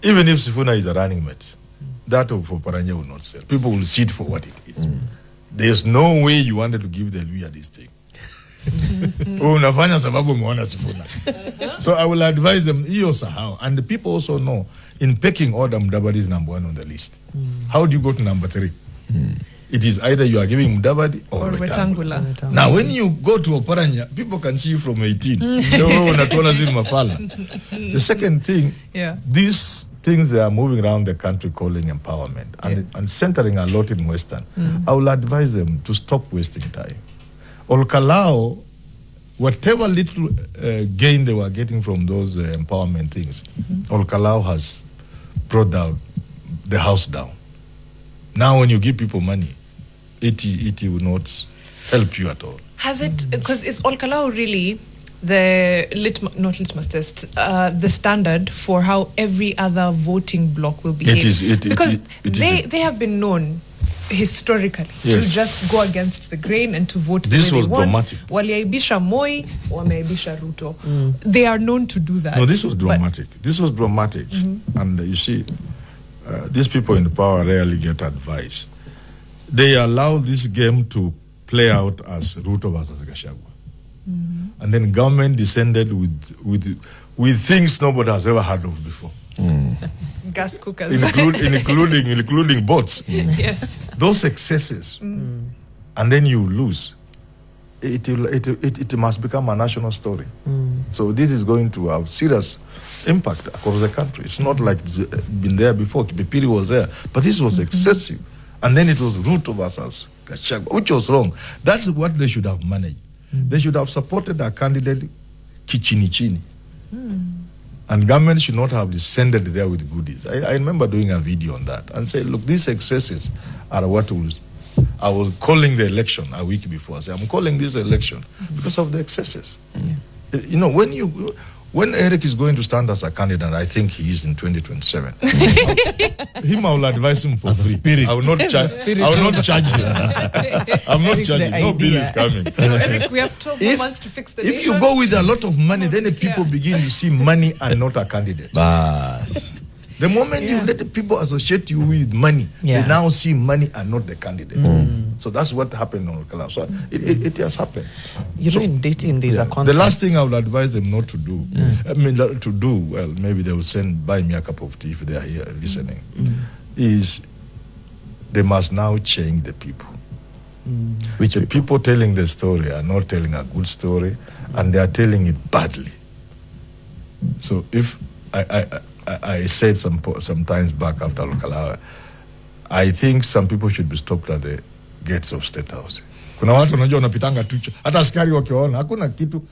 Even if Sifuna is a running mate, that of Paranya will not sell. People will see it for what it is. There's no way you wanted to give the Luya this thing. Unafanya sababu umeona Sifuna. So I will advise them, how. And the people also know, in pecking order, Mudavadi is number 1 on the list. How do you go to number 3? It is either you are giving Mudavadi or Wetangula. Now, when you go to Oparanya, people can see you from 18. The second thing, these things they are moving around the country calling empowerment and centering a lot in Western. I will advise them to stop wasting time. Olkalao, whatever little gain they were getting from those empowerment things, Olkalao has brought down the house down. Now when you give people money, it will not help you at all. Has it, because is Olkalao really the litmus test, the standard for how every other voting bloc will behave? Because they have been known historically to just go against the grain and to vote this the way was they want. dramatic. Waliaibisha Moi, wameaibisha Ruto. They are known to do that. No, this was dramatic. This was dramatic. And you see, these people in the power rarely get advice. They allow this game to play out as Ruto versus Gachagua. And then government descended with things nobody has ever heard of before. Gas cookers. Including boats. Yes. Those excesses. And then you lose. It must become a national story. So this is going to have serious impact across the country. It's not like it's been there before. Kipipiri was there. But this was excessive. And then it was Ruto versus Gachagua, which was wrong. That's what they should have managed. They should have supported a candidate kichini. And government should not have descended there with goodies. I remember doing a video on that and say, look, these excesses are what I was calling the election a week before. I said, I'm calling this election because of the excesses. You know, when Eric is going to stand as a candidate, I think he is in 2027. I will advise him for free. I will not charge him. I'm not charging. No bill is coming. So Eric, we have 12 more months to fix the nation. If you go with a lot of money, then the people begin to see money and not a candidate. The moment you let the people associate you with money, they now see money and not the candidate. So that's what happened on Okala. So it has happened. In dating, these are concepts. The last thing I would advise them not to do, well, maybe they will buy me a cup of tea if they are here listening, is they must now change the people. Which the people telling the story are not telling a good story, and they are telling it badly. So if I said sometimes back after Lokalawa, I think some people should be stopped at the gates of State House. Kuna watu unajua wanapitanga tu, hata askari wakiona hakuna kitu,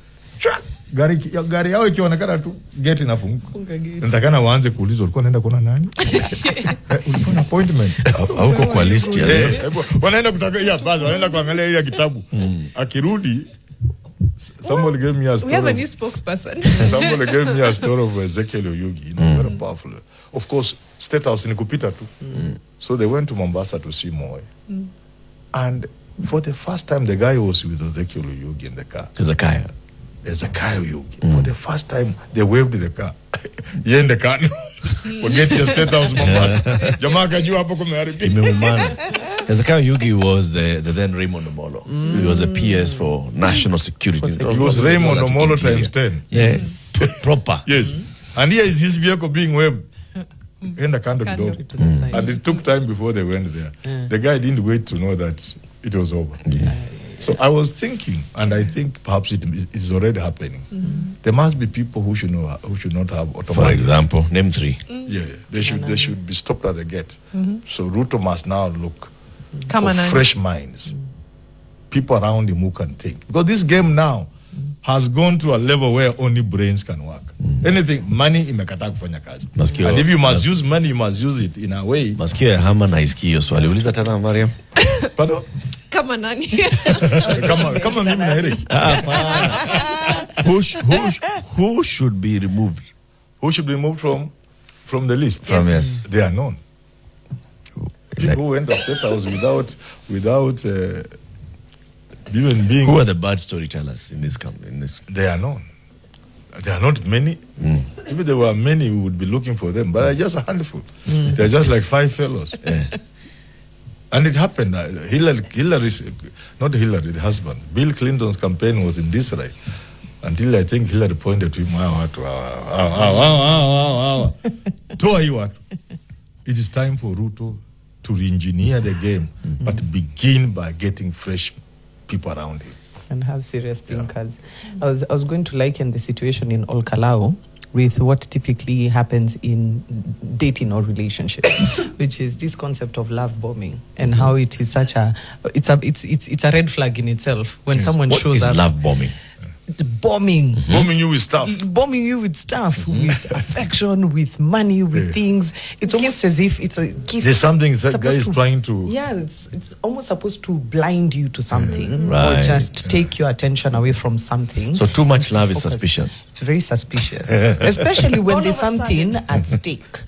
gari yao ikionekana tu gate inafunguka. Nitakana waanze kuulizwa ulikuwa unaenda kuona nani? Ulikuwa na appointment hauko kwa list ya leo. Wanaenda kutaka basi wanaenda kuangalia ile kitabu. Akirudi somebody gave me a story. We have a new spokesperson. Somebody gave me a story of Ezekiel Oyugi, very powerful. Of course, State House in Kupita too. So they went to Mombasa to see Moi. And for the first time, the guy was with Ezekiel Oyugi in the car. Ezekiel Oyugi. For the first time, they waved the car. You're in the car. Forget your State House, Mombasa. Jamaa kajua hapo kumeharibika. Imeumana. Ezekiel Oyugi was the then Raymond Omolo. He was a PS for national security. He was Raymond Omolo times 10. Yes. Proper. Yes. And here is his vehicle being waved. In the candle door. And it took time before they went there. The guy didn't wait to know that it was over. So I was thinking, and I think perhaps it is already happening. There must be people who should not have automatic. For example, name 3. Yeah, they should be stopped at the gate. So Ruto must now look for fresh minds, people around him who can think. Because this game now has gone to a level where only brains can work. Anything, money imekataa kufanya kazi. And if you must use money, you must use it in a way. Masikio ya hama na isikio hiyo swali. Uliza tena Mariam. Pardon? Kama nani? Kama mimi na Eric. Who should be removed? Who should be removed from the list? Yes. They are known. People who went to State House without even being. Who are the bad storytellers in this? They are known. There are not many. If there were many, we would be looking for them. But they're just a handful. They're just like 5 fellows. And it happened. Hillary's, not Hillary, the husband. Bill Clinton's campaign was in disarray. Until I think Hillary pointed to him, it is time for Ruto to re-engineer the game, but begin by getting fresh people around him. And have serious thinkers. I was going to liken the situation in Olkalao with what typically happens in dating or relationships, which is this concept of love bombing, and how it is such it's a red flag in itself when someone shows up. What is love bombing? Bombing you with stuff, with affection, with money, with things. It's almost as if it's a gift. There's something that guy is trying to. Yeah, it's almost supposed to blind you to something, or just take your attention away from something. So too much love is suspicious. It's very suspicious, especially when there's something at stake.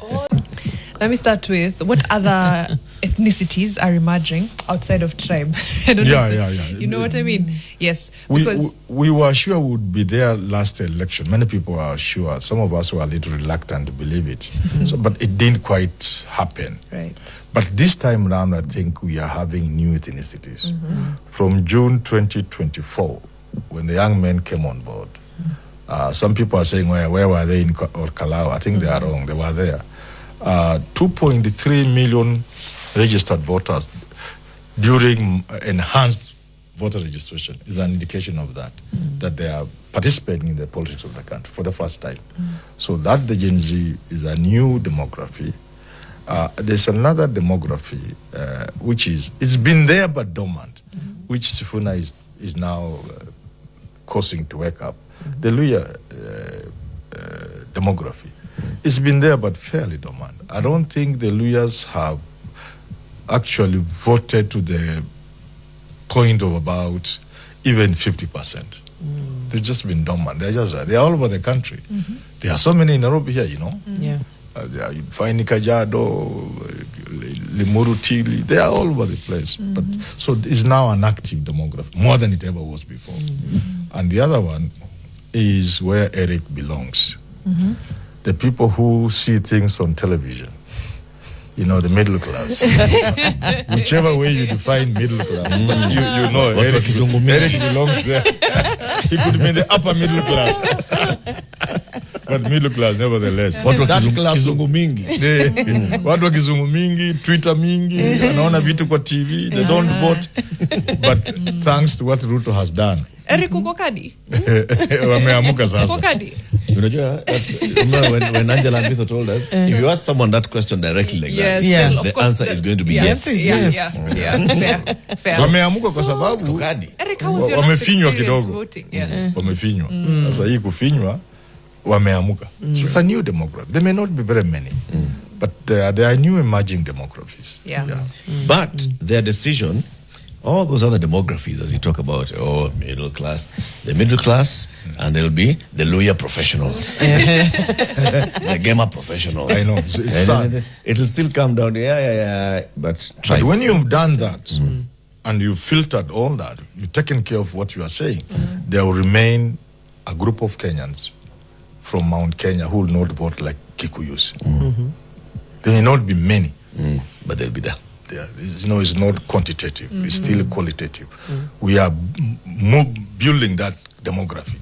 Let me start with what other ethnicities are emerging outside of tribe. I don't know. You know what I mean? Yes. Because we were sure we would be there last election. Many people are sure. Some of us were a little reluctant to believe it. But it didn't quite happen. Right. But this time around, I think we are having new ethnicities. From June 2024, when the young men came on board, some people are saying, where were they in Olkalao? I think they are wrong. They were there. 2.3 million registered voters during enhanced voter registration is an indication of that, that they are participating in the politics of the country for the first time. So that the Gen Z is a new demography. There's another demography, which it's been there but dormant, which Sifuna is now causing to wake up. The Luya demography. It's been there but fairly dormant. I don't think the Luyas have actually voted to the point of about even 50%. They've just been dormant. They're all over the country. There are so many in Nairobi here, you know. You find Kajado, Limuru Tili, they are all over the place. But so it's now an active demography, more than it ever was before. And the other one is where Eric belongs. The people who see things on television, you know, the middle class. Whichever way you define middle class, but you know, Eric belongs there. He could be in the upper middle class. But middle class, nevertheless. Watu wa kizungu mingi. Watu wa kizungu mingi, Twitter mingi, wanaona vitu kwa TV, they don't vote. But thanks to what Ruto has done. Eric uko kadi? Wameamuka sasa. Uko kadi? Remember when Angela Ambitho told us, if you ask someone that question directly like that, the answer is going to be yes. Fair. Wameamuka kwa sababu Eric, how was your wamefinywa experience kidogo. voting? Wamefinywa. Sasa hii kufinywa wameamuka. So it's a new demography. There may not be very many, but there are new emerging demographies. But their decision, all those other demographies, as you talk about, middle class, the middle class, and there'll be the lawyer professionals, the gamer professionals. I know. It's sad. It'll still come down. But when you've done that, and you've filtered all that, you've taken care of what you are saying, there will remain a group of Kenyans from Mount Kenya who will not vote like Kikuyus. There may not be many, but they'll be there. It's not quantitative, it's still qualitative. We are building that demography.